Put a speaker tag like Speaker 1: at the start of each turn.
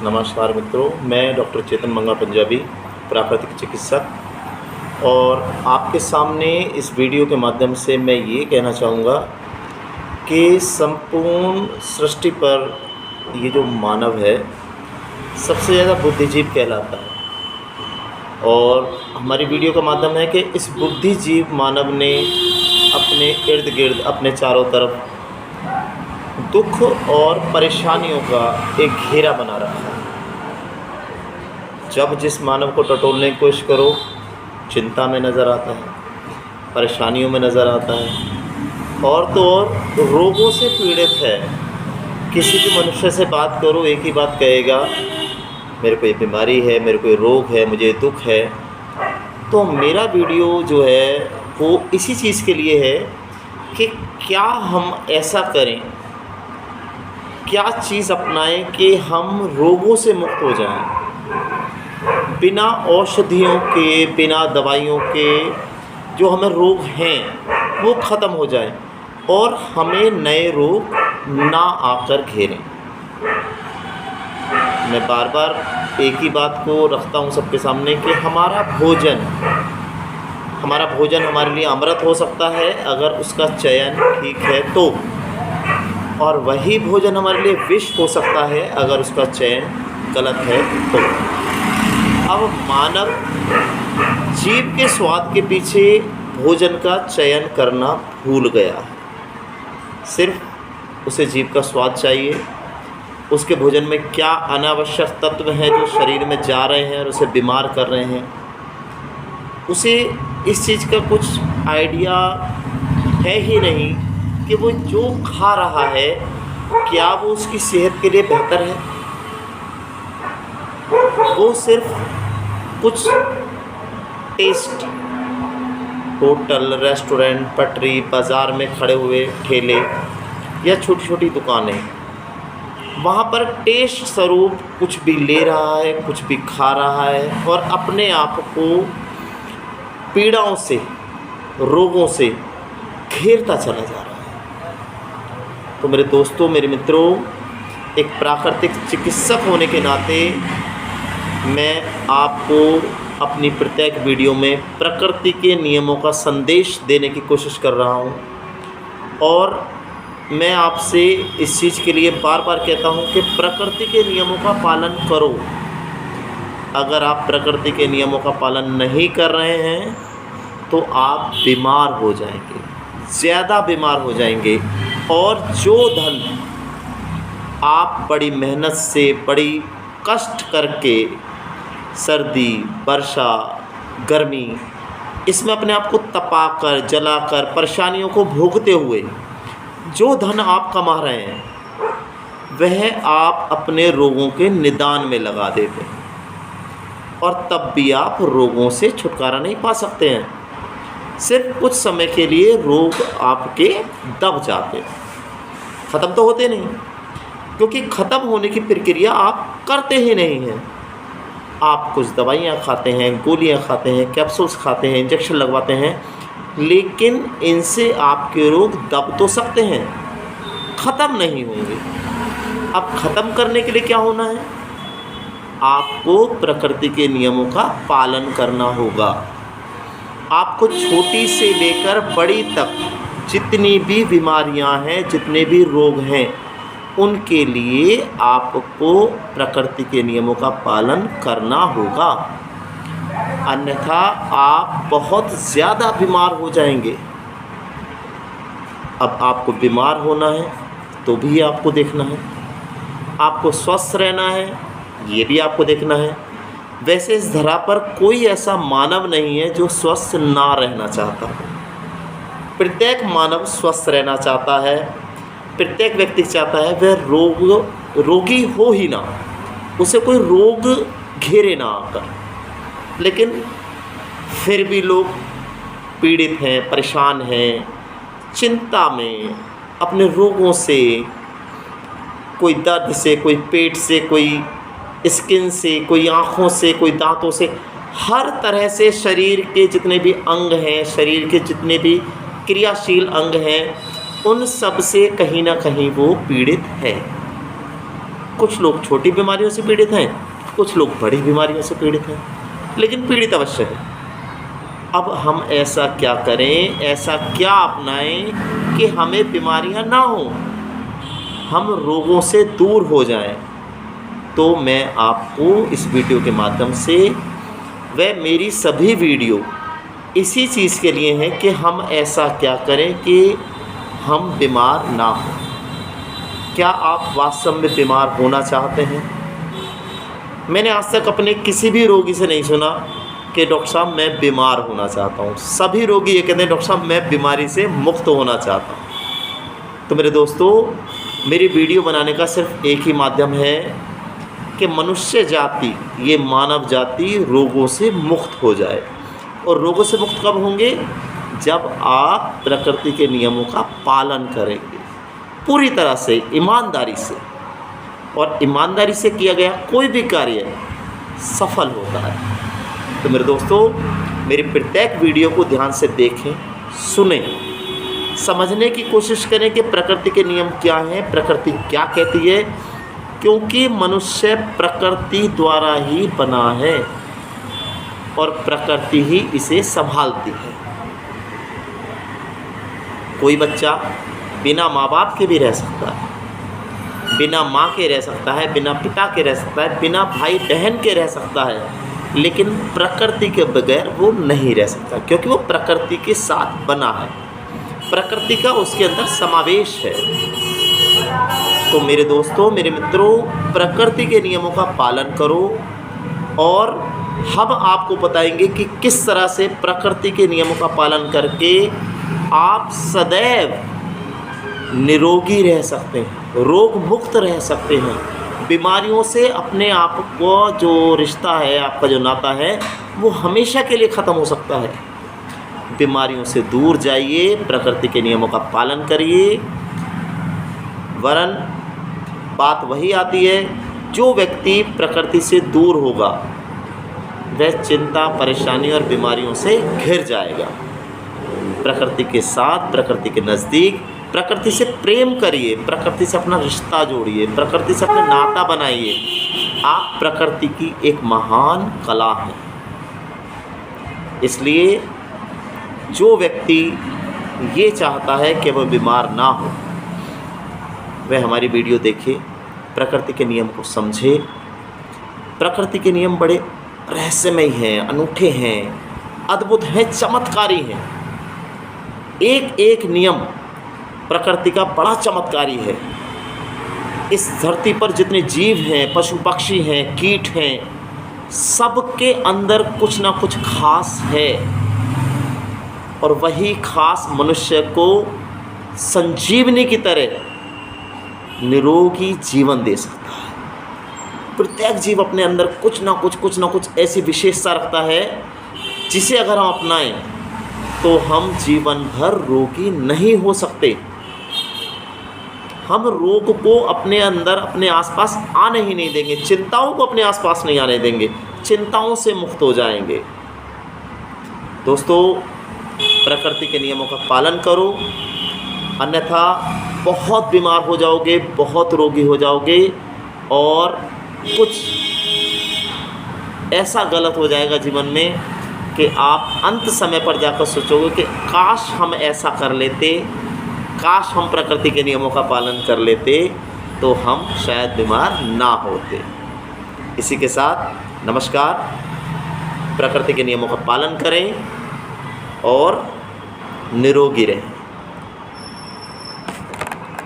Speaker 1: नमस्कार मित्रों, मैं डॉक्टर चेतन मंगा पंजाबी, प्राकृतिक चिकित्सक। और आपके सामने इस वीडियो के माध्यम से मैं ये कहना चाहूँगा कि संपूर्ण सृष्टि पर ये जो मानव है सबसे ज़्यादा बुद्धिजीव कहलाता है। और हमारी वीडियो का माध्यम है कि इस बुद्धिजीव मानव ने अपने इर्द गिर्द, अपने चारों तरफ दुख और परेशानियों का एक घेरा बना रखा है। जब जिस मानव को टटोलने की कोशिश करो, चिंता में नज़र आता है, परेशानियों में नज़र आता है, और तो और रोगों से पीड़ित है। किसी भी मनुष्य से बात करो, एक ही बात कहेगा, मेरे को ये बीमारी है, मेरे को ये रोग है, मुझे दुख है। तो मेरा वीडियो जो है वो इसी चीज़ के लिए है कि क्या हम ऐसा करें, क्या चीज़ अपनाएं कि हम रोगों से मुक्त हो जाएं, बिना औषधियों के, बिना दवाइयों के जो हमें रोग हैं वो ख़त्म हो जाएं और हमें नए रोग ना आकर घेरें। मैं बार बार एक ही बात को रखता हूँ सबके सामने कि हमारा भोजन हमारे लिए अमृत हो सकता है अगर उसका चयन ठीक है तो, और वही भोजन हमारे लिए विष हो सकता है अगर उसका चयन गलत है तो। अब मानव जीव के स्वाद के पीछे भोजन का चयन करना भूल गया है। सिर्फ उसे जीव का स्वाद चाहिए, उसके भोजन में क्या अनावश्यक तत्व हैं जो शरीर में जा रहे हैं और उसे बीमार कर रहे हैं, उसे इस चीज़ का कुछ आइडिया है ही नहीं कि वो जो खा रहा है क्या वो उसकी सेहत के लिए बेहतर है। वो सिर्फ कुछ टेस्ट, होटल, रेस्टोरेंट, पटरी, बाज़ार में खड़े हुए ठेले या छोटी छोटी दुकानें, वहाँ पर टेस्ट स्वरूप कुछ भी ले रहा है, कुछ भी खा रहा है और अपने आप को पीड़ाओं से, रोगों से घेरता चला जा रहा है। तो मेरे दोस्तों, मेरे मित्रों, एक प्राकृतिक चिकित्सक होने के नाते मैं आपको अपनी प्रत्येक वीडियो में प्रकृति के नियमों का संदेश देने की कोशिश कर रहा हूँ। और मैं आपसे इस चीज़ के लिए बार बार कहता हूँ कि प्रकृति के नियमों का पालन करो। अगर आप प्रकृति के नियमों का पालन नहीं कर रहे हैं तो आप बीमार हो जाएंगे, ज़्यादा बीमार हो जाएंगे। और जो धन आप बड़ी मेहनत से, बड़ी कष्ट करके, सर्दी, वर्षा, गर्मी, इसमें अपने आप को तपाकर, जलाकर, परेशानियों को भोगते हुए जो धन आप कमा रहे हैं वह आप अपने रोगों के निदान में लगा देते हैं और तब भी आप रोगों से छुटकारा नहीं पा सकते हैं। सिर्फ कुछ समय के लिए रोग आपके दब जाते हैं, ख़त्म तो होते नहीं, क्योंकि ख़त्म होने की प्रक्रिया आप करते ही नहीं हैं। आप कुछ दवाइयाँ खाते हैं, गोलियाँ खाते हैं, कैप्सूल्स खाते हैं, इंजेक्शन लगवाते हैं, लेकिन इनसे आपके रोग दब तो सकते हैं, ख़त्म नहीं होंगे। अब ख़त्म करने के लिए क्या होना है? आपको प्रकृति के नियमों का पालन करना होगा। आपको छोटी से लेकर बड़ी तक जितनी भी बीमारियां हैं, जितने भी रोग हैं, उनके लिए आपको प्रकृति के नियमों का पालन करना होगा, अन्यथा आप बहुत ज़्यादा बीमार हो जाएंगे। अब आपको बीमार होना है तो भी आपको देखना है, आपको स्वस्थ रहना है ये भी आपको देखना है। वैसे इस धरा पर कोई ऐसा मानव नहीं है जो स्वस्थ ना रहना चाहता। प्रत्येक मानव स्वस्थ रहना चाहता है, प्रत्येक व्यक्ति चाहता है वह रोगी हो ही ना, उसे कोई रोग घेरे ना आकर। लेकिन फिर भी लोग पीड़ित हैं, परेशान हैं, चिंता में, अपने रोगों से, कोई दर्द से, कोई पेट से, कोई स्किन से, कोई आँखों से, कोई दांतों से, हर तरह से शरीर के जितने भी अंग हैं, शरीर के जितने भी क्रियाशील अंग हैं, उन सब से कहीं ना कहीं वो पीड़ित है। कुछ लोग छोटी बीमारियों से पीड़ित हैं, कुछ लोग बड़ी बीमारियों से पीड़ित हैं, लेकिन पीड़ित अवश्य है। अब हम ऐसा क्या करें, ऐसा क्या अपनाएं कि हमें बीमारियां ना हों, हम रोगों से दूर हो जाएं। तो मैं आपको इस वीडियो के माध्यम से, वह मेरी सभी वीडियो इसी चीज़ के लिए हैं कि हम ऐसा क्या करें कि हम बीमार ना हों। क्या आप वास्तव में बीमार होना चाहते हैं? मैंने आज तक अपने किसी भी रोगी से नहीं सुना कि डॉक्टर साहब मैं बीमार होना चाहता हूँ। सभी रोगी ये कहते हैं डॉक्टर साहब मैं बीमारी से मुक्त होना चाहता हूँ। तो मेरे दोस्तों, मेरी वीडियो बनाने का सिर्फ एक ही माध्यम है कि मनुष्य जाति, ये मानव जाति रोगों से मुक्त हो जाए। और रोगों से मुक्त कब होंगे? जब आप प्रकृति के नियमों का पालन करेंगे पूरी तरह से, ईमानदारी से। और ईमानदारी से किया गया कोई भी कार्य सफल होता है। तो मेरे दोस्तों, मेरी प्रत्येक वीडियो को ध्यान से देखें, सुनें, समझने की कोशिश करें कि प्रकृति के नियम क्या हैं, प्रकृति क्या कहती है, क्योंकि मनुष्य प्रकृति द्वारा ही बना है और प्रकृति ही इसे संभालती है। कोई बच्चा बिना माँ बाप के भी रह सकता है, बिना माँ के रह सकता है, बिना पिता के रह सकता है, बिना भाई बहन के रह सकता है, लेकिन प्रकृति के बगैर वो नहीं रह सकता, क्योंकि वो प्रकृति के साथ बना है, प्रकृति का उसके अंदर समावेश है। तो मेरे दोस्तों, मेरे मित्रों, प्रकृति के नियमों का पालन करो और हम आपको बताएंगे कि किस तरह से प्रकृति के नियमों का पालन करके आप सदैव निरोगी रह सकते हैं, रोग मुक्त रह सकते हैं। बीमारियों से अपने आप को जो रिश्ता है, आपका जो नाता है, वो हमेशा के लिए ख़त्म हो सकता है। बीमारियों से दूर जाइए, प्रकृति के नियमों का पालन करिए। वरन बात वही आती है, जो व्यक्ति प्रकृति से दूर होगा वह चिंता, परेशानी और बीमारियों से घिर जाएगा। प्रकृति के साथ, प्रकृति के नज़दीक, प्रकृति से प्रेम करिए, प्रकृति से अपना रिश्ता जोड़िए, प्रकृति से अपना नाता बनाइए। आप प्रकृति की एक महान कला है। इसलिए जो व्यक्ति ये चाहता है कि वह बीमार ना हो, वह हमारी वीडियो देखे, प्रकृति के नियम को समझे। प्रकृति के नियम बड़े रहस्यमय हैं, अनूठे हैं, अद्भुत हैं, चमत्कारी हैं। एक एक नियम प्रकृति का बड़ा चमत्कारी है। इस धरती पर जितने जीव हैं, पशु पक्षी हैं, कीट हैं, सबके अंदर कुछ ना कुछ खास है और वही खास मनुष्य को संजीवनी की तरह निरोगी जीवन दे सकता है। प्रत्येक जीव अपने अंदर कुछ ना कुछ ऐसी विशेषता रखता है जिसे अगर हम अपनाएं तो हम जीवन भर रोगी नहीं हो सकते। हम रोग को अपने अंदर, अपने आसपास आने ही नहीं देंगे, चिंताओं को अपने आसपास नहीं आने देंगे, चिंताओं से मुक्त हो जाएंगे। दोस्तों, प्रकृति के नियमों का पालन करो, अन्यथा बहुत बीमार हो जाओगे, बहुत रोगी हो जाओगे और कुछ ऐसा गलत हो जाएगा जीवन में कि आप अंत समय पर जाकर सोचोगे कि काश हम ऐसा कर लेते, काश हम प्रकृति के नियमों का पालन कर लेते तो हम शायद बीमार ना होते। इसी के साथ नमस्कार। प्रकृति के नियमों का पालन करें और निरोगी रहें।